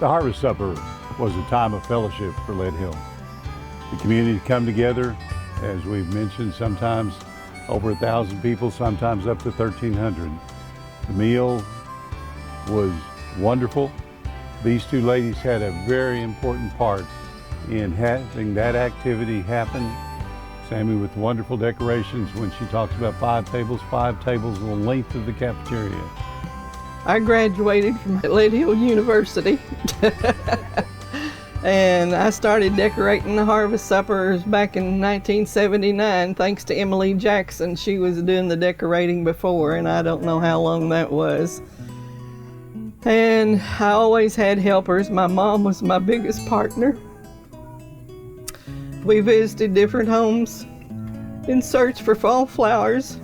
The Harvest Supper was a time of fellowship for Lead Hill. The community come together, as we've mentioned, sometimes over 1,000 people, sometimes up to 1,300. The meal was wonderful. These two ladies had a very important part in having that activity happen. Sammy with wonderful decorations when she talks about 5 tables the length of the cafeteria. I graduated from Lead Hill University and I started decorating the Harvest Suppers back in 1979 thanks to Emily Jackson. She was doing the decorating before, and I don't know how long that was. And I always had helpers. My mom was my biggest partner. We visited different homes in search for fall flowers.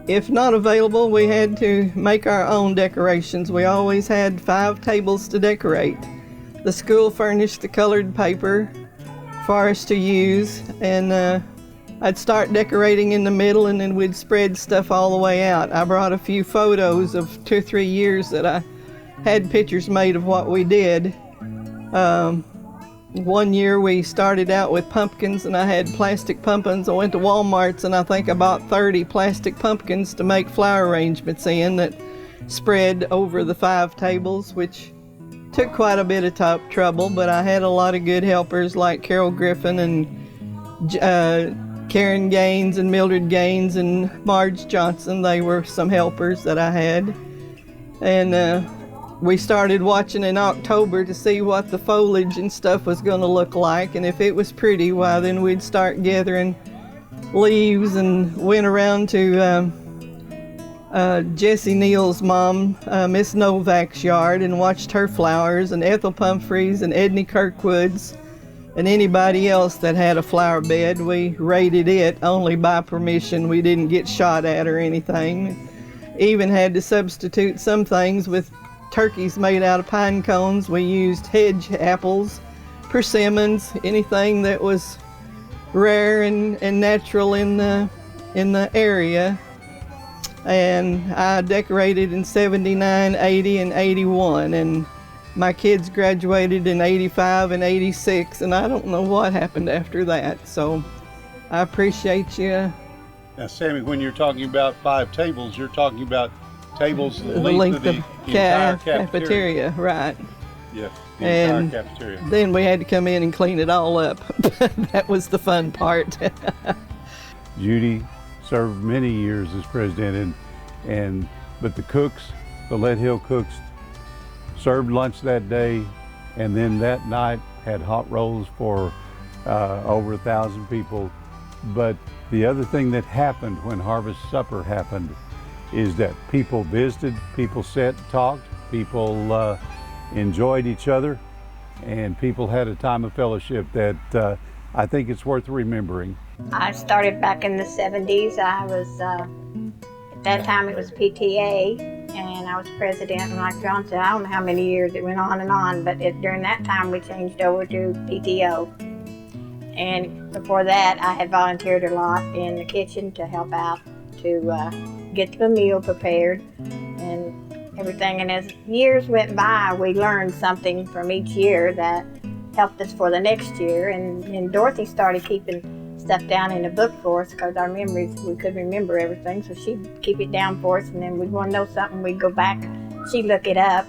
If not available, we had to make our own decorations. We always had 5 tables to decorate. The school furnished the colored paper for us to use, and I'd start decorating in the middle and then we'd spread stuff all the way out. I brought a few photos of 2 or 3 years that I had pictures made of what we did. One year we started out with pumpkins, and I had plastic pumpkins. I went to Walmart's and I think I bought 30 plastic pumpkins to make flower arrangements in that spread over the 5 tables, which took quite a bit of trouble, but I had a lot of good helpers like Carol Griffin and Karen Gaines and Mildred Gaines and Marge Johnson. They were some helpers that I had. And we started watching in October to see what the foliage and stuff was going to look like, and if it was pretty, why then we'd start gathering leaves and went around to Jessie Neal's mom, Miss Novak's yard, and watched her flowers, and Ethel Pumphrey's and Edney Kirkwood's and anybody else that had a flower bed. We raided it only by permission. We didn't get shot at or anything. Even had to substitute some things with turkeys made out of pine cones. We used hedge apples, persimmons, anything that was rare and natural in the area. And I decorated in 79, 80, and 81, and my kids graduated in 85 and 86, and I don't know what happened after that. So I appreciate you. Now, Sammy, when you're talking about 5 tables, you're talking about tables the length of the entire cafeteria. Right. Yes, the entire cafeteria. Then we had to come in and clean it all up. That was the fun part. Judy served many years as president, but the cooks, the Lead Hill cooks, served lunch that day, and then that night had hot rolls for over 1,000 people. But the other thing that happened when Harvest Supper happened is that people visited, people sat and talked, people enjoyed each other, and people had a time of fellowship that I think it's worth remembering. I started back in the 70s. I was, at that time it was PTA, and I was president, and like John said, I don't know how many years it went on, but during that time we changed over to PTO. And before that, I had volunteered a lot in the kitchen to help out to get the meal prepared and everything. And as years went by, we learned something from each year that helped us for the next year. And Dorothy started keeping stuff down in the book for us because our memories, we could remember everything. So she'd keep it down for us, and then we'd want to know something, we'd go back, she'd look it up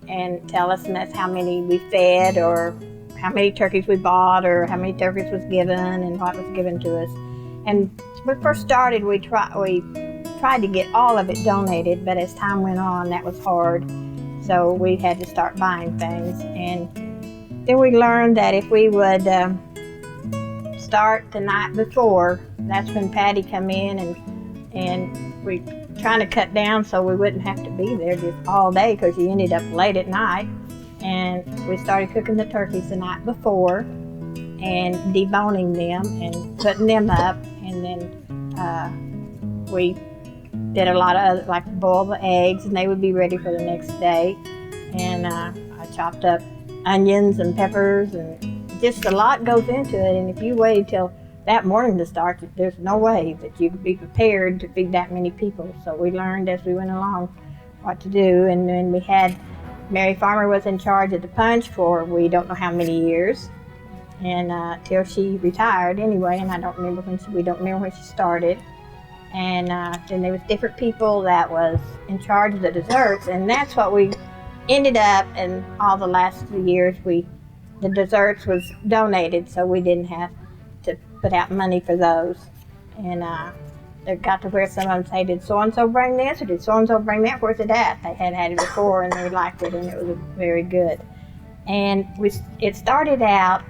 and tell us, and that's how many we fed, or how many turkeys we bought, or how many turkeys was given, and what was given to us. And when we first started, we tried to get all of it donated, but as time went on, that was hard. So we had to start buying things. And then we learned that if we would start the night before, that's when Patty come in, and we trying to cut down so we wouldn't have to be there just all day, because you ended up late at night. And we started cooking the turkeys the night before and deboning them and putting them up, and then we did a lot of other, like boil the eggs, and they would be ready for the next day. And I chopped up onions and peppers, and just a lot goes into it. And if you waited till that morning to start, there's no way that you could be prepared to feed that many people. So we learned as we went along what to do. And then we had Mary Farmer was in charge of the punch for we don't know how many years, and till she retired anyway. And I don't remember we don't remember when she started. And then there was different people that was in charge of the desserts, and that's what we ended up. And all the last 2 years, the desserts was donated, so we didn't have to put out money for those. And it got to where some of them say, did so-and-so bring this, or did so-and-so bring that? Where's it at? They had had it before, and they liked it, and it was very good. And it started out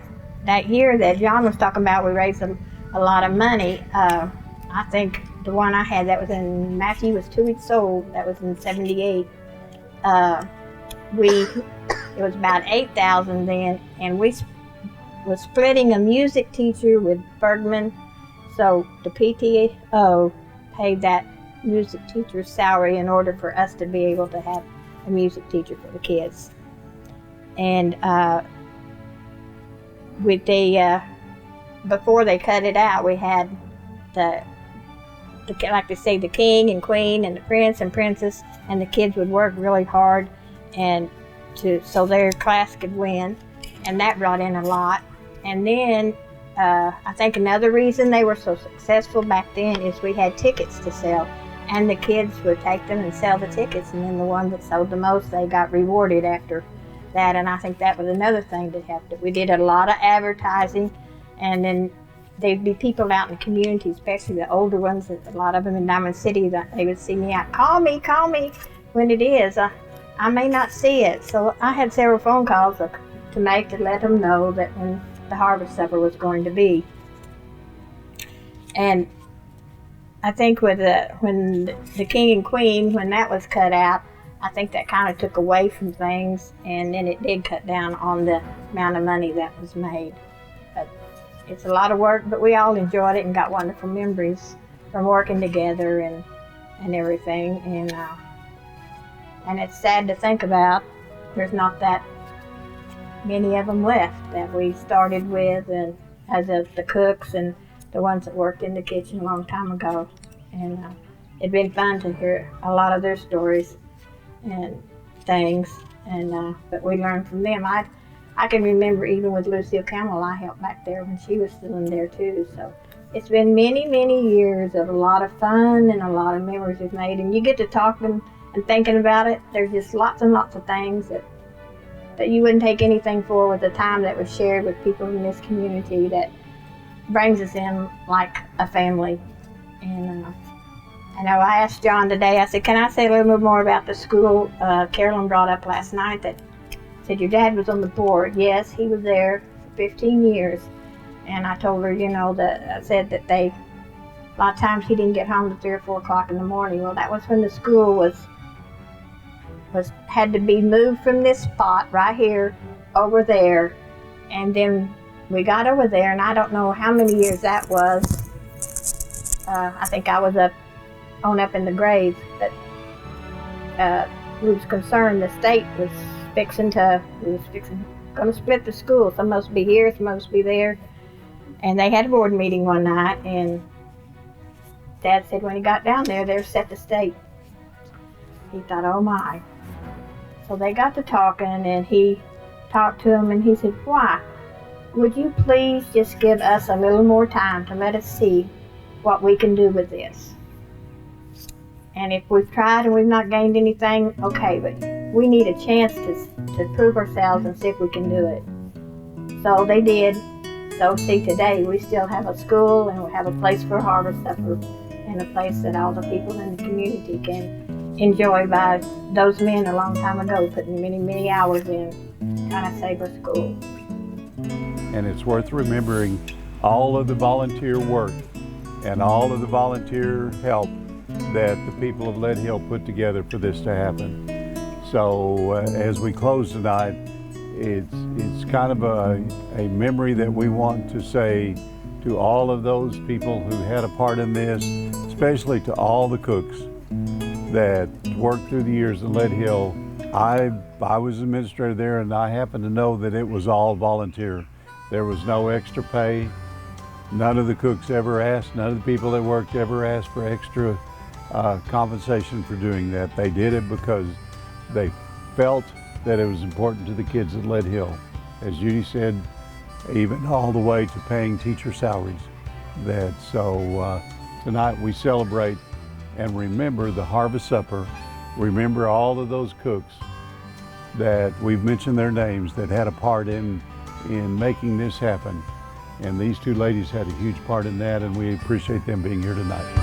that year that John was talking about. We raised a lot of money. I think the one I had, that was in, Matthew was 2 weeks old, that was in 78. It was about 8,000 then, and we was splitting a music teacher with Bergman, so the PTO paid that music teacher's salary in order for us to be able to have a music teacher for the kids. And before they cut it out, we had like they say, the king and queen and the prince and princess, and the kids would work really hard so their class could win, and that brought in a lot. And then I think another reason they were so successful back then is we had tickets to sell, and the kids would take them and sell the tickets, and then the one that sold the most, they got rewarded after that. And I think that was another thing that helped it. We did a lot of advertising, and then there'd be people out in the community, especially the older ones, a lot of them in Diamond City, that they would see me out, call me when it is. I may not see it. So I had several phone calls to make to let them know that when the harvest supper was going to be. And I think when the king and queen, when that was cut out, I think that kind of took away from things, and then it did cut down on the amount of money that was made. But it's a lot of work, but we all enjoyed it and got wonderful memories from working together and everything. And it's sad to think about. There's not that many of them left that we started with, and as of the cooks and the ones that worked in the kitchen a long time ago. And it'd been fun to hear a lot of their stories and things, and but we learned from them. I can remember even with Lucille Campbell, I helped back there when she was still in there too. So it's been many, many years of a lot of fun and a lot of memories we've made. And you get to talking and thinking about it. There's just lots and lots of things that you wouldn't take anything for, with the time that was shared with people in this community that brings us in like a family. And I know I asked John today, I said, can I say a little bit more about the school? Carolyn brought up last night that said your dad was on the board. Yes, he was there for 15 years. And I told her, that I said that a lot of times he didn't get home till 3 or 4 o'clock in the morning. Well, that was when the school had to be moved from this spot right here over there. And then we got over there, and I don't know how many years that was. I think I was up in the grave, but we was concerned the state was going to split the school. Some must be here, some must be there. And they had a board meeting one night, and Dad said when he got down there, they set the state. He thought, oh my. So they got to talking, and he talked to him, and he said, why? Would you please just give us a little more time to let us see what we can do with this? And if we've tried and we've not gained anything, okay, but we need a chance to prove ourselves and see if we can do it. So they did. So see, today we still have a school, and we have a place for harvest supper, and a place that all the people in the community can enjoy by those men a long time ago putting many, many hours in trying to save our school. And it's worth remembering all of the volunteer work and all of the volunteer help that the people of Lead Hill put together for this to happen. So as we close tonight, it's kind of a memory that we want to say to all of those people who had a part in this, especially to all the cooks that worked through the years in Lead Hill. I was administrator there, and I happen to know that it was all volunteer. There was no extra pay. None of the cooks ever asked, none of the people that worked ever asked for extra compensation for doing that. They did it because they felt that it was important to the kids at Lead Hill. As Judy said, even all the way to paying teacher salaries. Tonight we celebrate and remember the Harvest Supper, remember all of those cooks that we've mentioned their names that had a part in making this happen. And these two ladies had a huge part in that, and we appreciate them being here tonight.